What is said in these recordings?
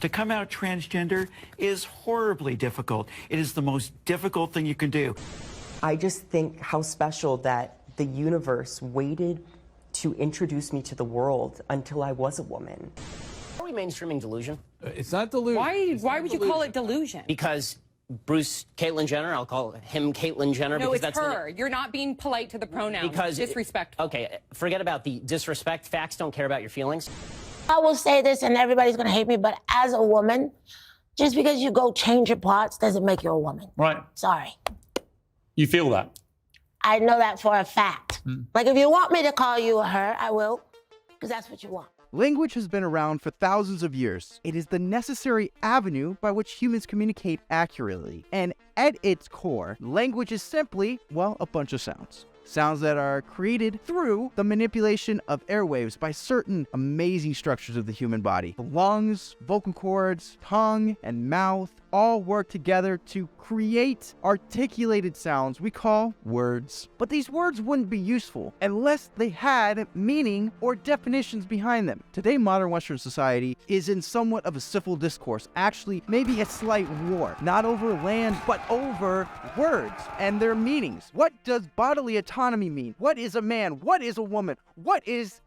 To come out transgender is horribly difficult. It is the most difficult thing you can do. I just think how special that the universe waited to introduce me to the world until I was a woman. Are we mainstreaming delusion? It's not delusion. Why would you call it delusion? Because Bruce Caitlyn Jenner, I'll call him Caitlyn Jenner. No, because it's that's her. You're not being polite to the pronouns. Because disrespectful. Okay, forget about the disrespect. Facts don't care about your feelings. I will say this, and everybody's going to hate me, but as a woman, just because you go change your parts doesn't make you a woman. Right. Sorry. You feel that? I know that for a fact. Like, if you want me to call you a her, I will, because that's what you want. Language has been around for thousands of years. It is the necessary avenue by which humans communicate accurately. And at its core, language is simply, well, a bunch of sounds. Sounds that are created through the manipulation of airwaves by certain amazing structures of the human body. The lungs, vocal cords, tongue, and mouth all work together to create articulated sounds we call words. But these words wouldn't be useful unless they had meaning or definitions behind them. Today, modern Western society is in somewhat of a civil discourse, actually maybe a slight war, not over land, but over words and their meanings. What does bodily autonomy mean? What is a man? What is a woman? What is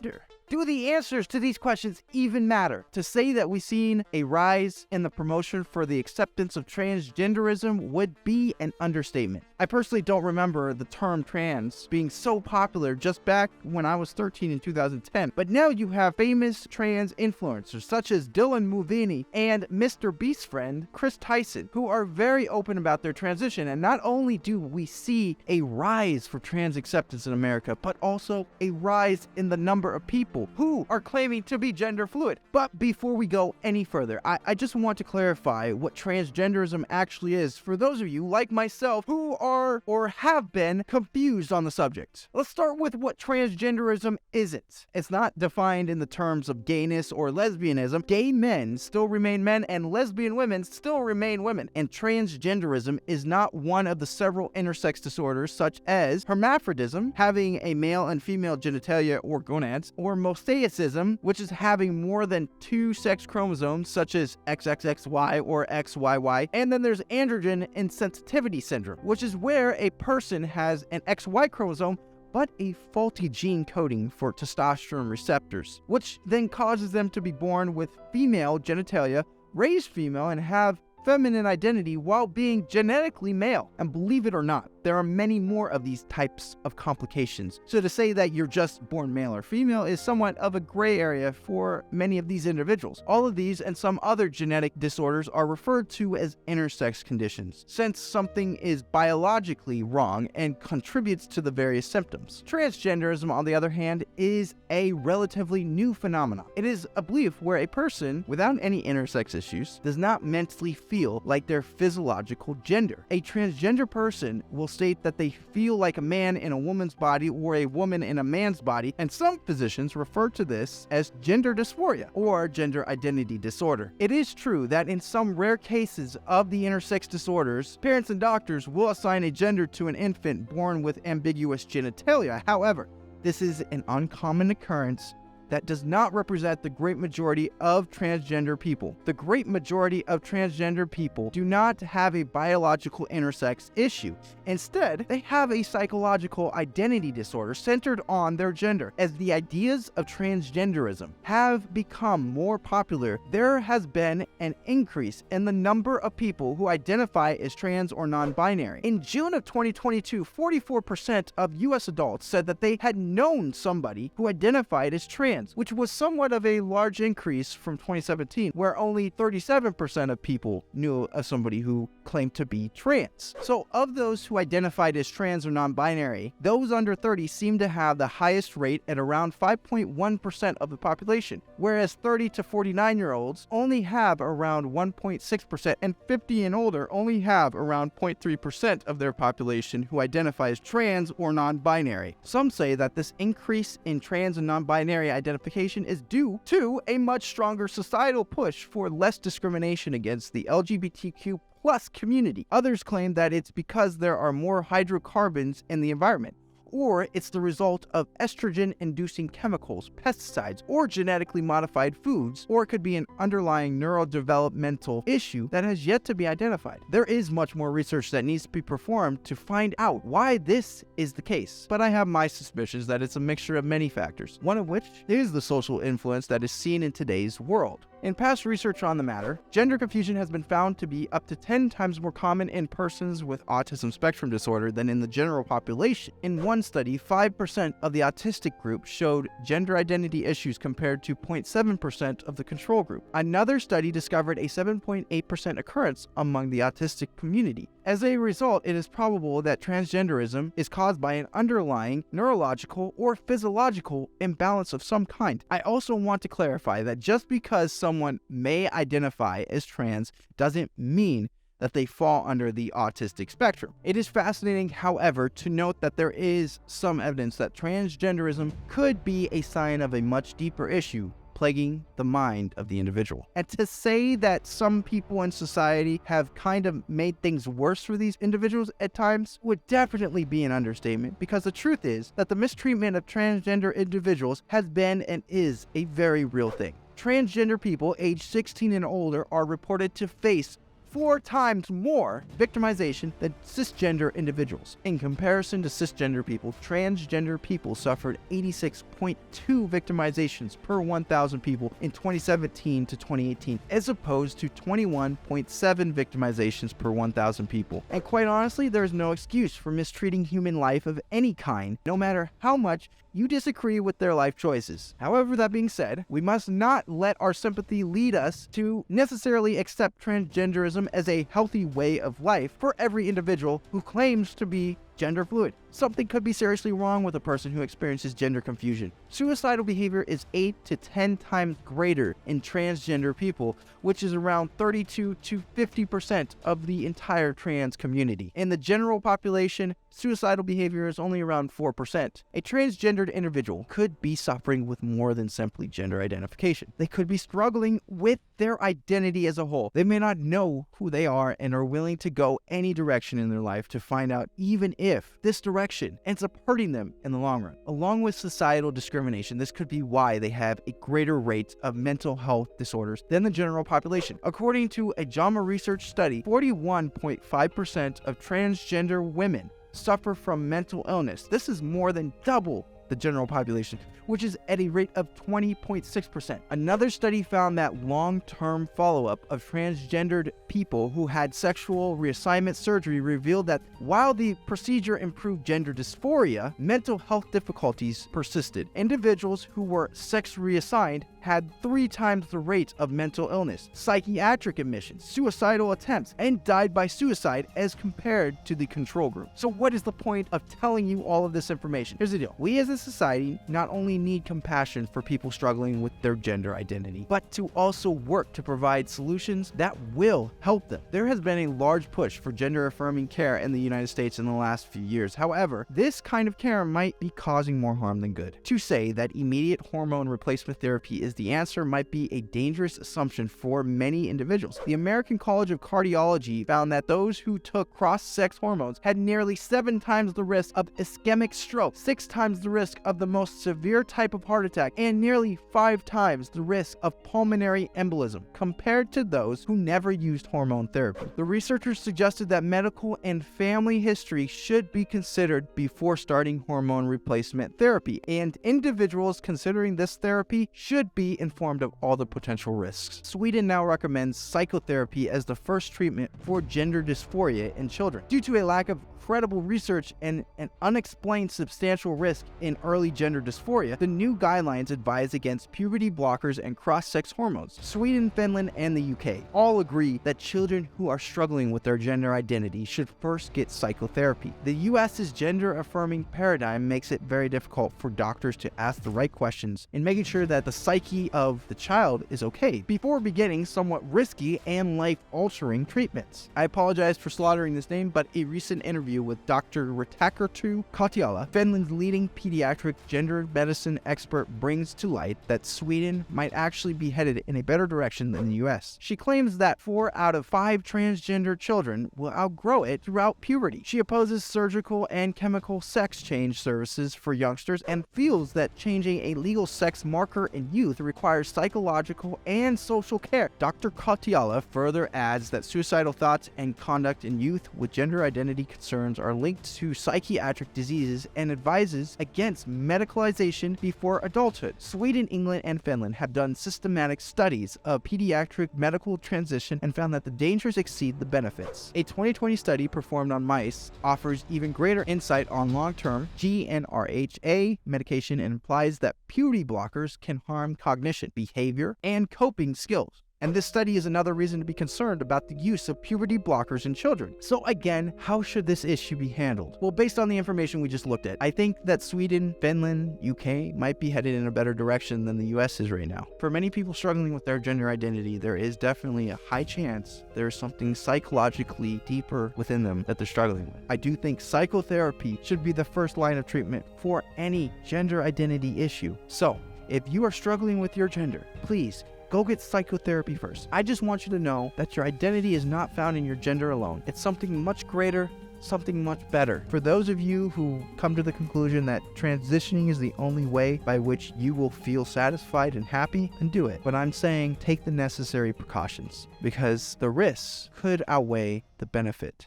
gender? Do the answers to these questions even matter? To say that we've seen a rise in the promotion for the acceptance of transgenderism would be an understatement. I personally don't remember the term trans being so popular just back when I was 13 in 2010, but now you have famous trans influencers such as Dylan Mulvaney and Mr. Beast's friend Chris Tyson, who are very open about their transition. And not only do we see a rise for trans acceptance in America, but also a rise in the number of people who are claiming to be gender fluid. But before we go any further, I just want to clarify what transgenderism actually is for those of you like myself who are or have been confused on the subject. Let's start with what transgenderism isn't. It's not defined in the terms of gayness or lesbianism. Gay men still remain men and lesbian women still remain women. And transgenderism is not one of the several intersex disorders such as hermaphroditism, having a male and female genitalia or gonads, or mosaicism, which is having more than 2 sex chromosomes such as XXXY or XYY. And then there's androgen insensitivity syndrome, which is where a person has an XY chromosome but a faulty gene coding for testosterone receptors, which then causes them to be born with female genitalia, raised female, and have feminine identity while being genetically male. And believe it or not, there are many more of these types of complications. So to say that you're just born male or female is somewhat of a gray area for many of these individuals. All of these and some other genetic disorders are referred to as intersex conditions, since something is biologically wrong and contributes to the various symptoms. Transgenderism, on the other hand, is a relatively new phenomenon. It is a belief where a person without any intersex issues does not mentally feel like their physiological gender. A transgender person will state that they feel like a man in a woman's body or a woman in a man's body, and some physicians refer to this as gender dysphoria or gender identity disorder. It is true that in some rare cases of the intersex disorders, parents and doctors will assign a gender to an infant born with ambiguous genitalia. However, this is an uncommon occurrence that does not represent the great majority of transgender people. The great majority of transgender people do not have a biological intersex issue. Instead, they have a psychological identity disorder centered on their gender. As the ideas of transgenderism have become more popular, there has been an increase in the number of people who identify as trans or non-binary. In June of 2022, 44% of US adults said that they had known somebody who identified as trans, which was somewhat of a large increase from 2017, where only 37% of people knew of somebody who claimed to be trans. So of those who identified as trans or non-binary, those under 30 seem to have the highest rate at around 5.1% of the population, whereas 30 to 49-year-olds only have around 1.6%, and 50 and older only have around 0.3% of their population who identify as trans or non-binary. Some say that this increase in trans and non-binary identification is due to a much stronger societal push for less discrimination against the LGBTQ plus community. Others claim that it's because there are more hydrocarbons in the environment. or it's the result of estrogen-inducing chemicals, pesticides, or genetically modified foods, or it could be an underlying neurodevelopmental issue that has yet to be identified. There is much more research that needs to be performed to find out why this is the case, but I have my suspicions that it's a mixture of many factors, one of which is the social influence that is seen in today's world. In past research on the matter, gender confusion has been found to be up to 10 times more common in persons with autism spectrum disorder than in the general population. In one study, 5% of the autistic group showed gender identity issues compared to 0.7% of the control group. Another study discovered a 7.8% occurrence among the autistic community. As a result, it is probable that transgenderism is caused by an underlying neurological or physiological imbalance of some kind. I also want to clarify that just because someone may identify as trans doesn't mean that they fall under the autistic spectrum. It is fascinating, however, to note that there is some evidence that transgenderism could be a sign of a much deeper issue plaguing the mind of the individual. And to say that some people in society have kind of made things worse for these individuals at times would definitely be an understatement, because the truth is that the mistreatment of transgender individuals has been and is a very real thing. Transgender people aged 16 and older are reported to face 4 times more victimization than cisgender individuals. In comparison to cisgender people, transgender people suffered 86.2 victimizations per 1,000 people in 2017 to 2018, as opposed to 21.7 victimizations per 1,000 people. And quite honestly, there is no excuse for mistreating human life of any kind, no matter how much you disagree with their life choices. However, that being said, we must not let our sympathy lead us to necessarily accept transgenderism as a healthy way of life for every individual who claims to be gender fluid. Something could be seriously wrong with a person who experiences gender confusion. Suicidal behavior is 8 to 10 times greater in transgender people, which is around 32 to 50% of the entire trans community. In the general population, suicidal behavior is only around 4%. A transgendered individual could be suffering with more than simply gender identification. They could be struggling with their identity as a whole. They may not know who they are and are willing to go any direction in their life to find out, even if this direction ends up hurting them in the long run. Along with societal discrimination, this could be why they have a greater rate of mental health disorders than the general population. According to a JAMA research study, 41.5% of transgender women suffer from mental illness. This is more than double the general population, which is at a rate of 20.6%. Another study found that long-term follow-up of transgendered people who had sexual reassignment surgery revealed that while the procedure improved gender dysphoria, mental health difficulties persisted. Individuals who were sex reassigned had 3 times the rate of mental illness, psychiatric admissions, suicidal attempts, and died by suicide as compared to the control group. So what is the point of telling you all of this information? Here's the deal. We as a society not only need compassion for people struggling with their gender identity, but to also work to provide solutions that will help them. There has been a large push for gender-affirming care in the United States in the last few years. However, this kind of care might be causing more harm than good. To say that immediate hormone replacement therapy is the answer might be a dangerous assumption for many individuals. The American College of Cardiology found that those who took cross-sex hormones had nearly 7 times the risk of ischemic stroke, 6 times the risk of the most severe type of heart attack, and nearly 5 times the risk of pulmonary embolism compared to those who never used hormone therapy. The researchers suggested that medical and family history should be considered before starting hormone replacement therapy, and individuals considering this therapy should be informed of all the potential risks. Sweden now recommends psychotherapy as the first treatment for gender dysphoria in children. Due to a lack of credible research and an unexplained substantial risk in early gender dysphoria, the new guidelines advise against puberty blockers and cross-sex hormones. Sweden, Finland, and the UK all agree that children who are struggling with their gender identity should first get psychotherapy. The US's gender-affirming paradigm makes it very difficult for doctors to ask the right questions in making sure that the psyche of the child is okay before beginning somewhat risky and life-altering treatments. I apologize for slaughtering this name, but a recent interview interview with Dr. Ritakertu Kotiala, Finland's leading pediatric gender medicine expert, brings to light that Sweden might actually be headed in a better direction than the US. She claims that 4 out of 5 transgender children will outgrow it throughout puberty. She opposes surgical and chemical sex change services for youngsters and feels that changing a legal sex marker in youth requires psychological and social care. Dr. Kotiala further adds that suicidal thoughts and conduct in youth with gender identity concerns are linked to psychiatric diseases and advises against medicalization before adulthood. Sweden, England, and Finland have done systematic studies of pediatric medical transition and found that the dangers exceed the benefits. A 2020 study performed on mice offers even greater insight on long-term GnRHA medication and implies that puberty blockers can harm cognition, behavior, and coping skills. And this study is another reason to be concerned about the use of puberty blockers in children. So again, how should this issue be handled? Well, based on the information we just looked at, I think that Sweden, Finland, UK might be headed in a better direction than the US is right now. For many people struggling with their gender identity, there is definitely a high chance there is something psychologically deeper within them that they're struggling with. I do think psychotherapy should be the first line of treatment for any gender identity issue. So, if you are struggling with your gender, please go get psychotherapy first. I just want you to know that your identity is not found in your gender alone. It's something much greater, something much better. For those of you who come to the conclusion that transitioning is the only way by which you will feel satisfied and happy, then do it. But I'm saying take the necessary precautions because the risks could outweigh the benefit.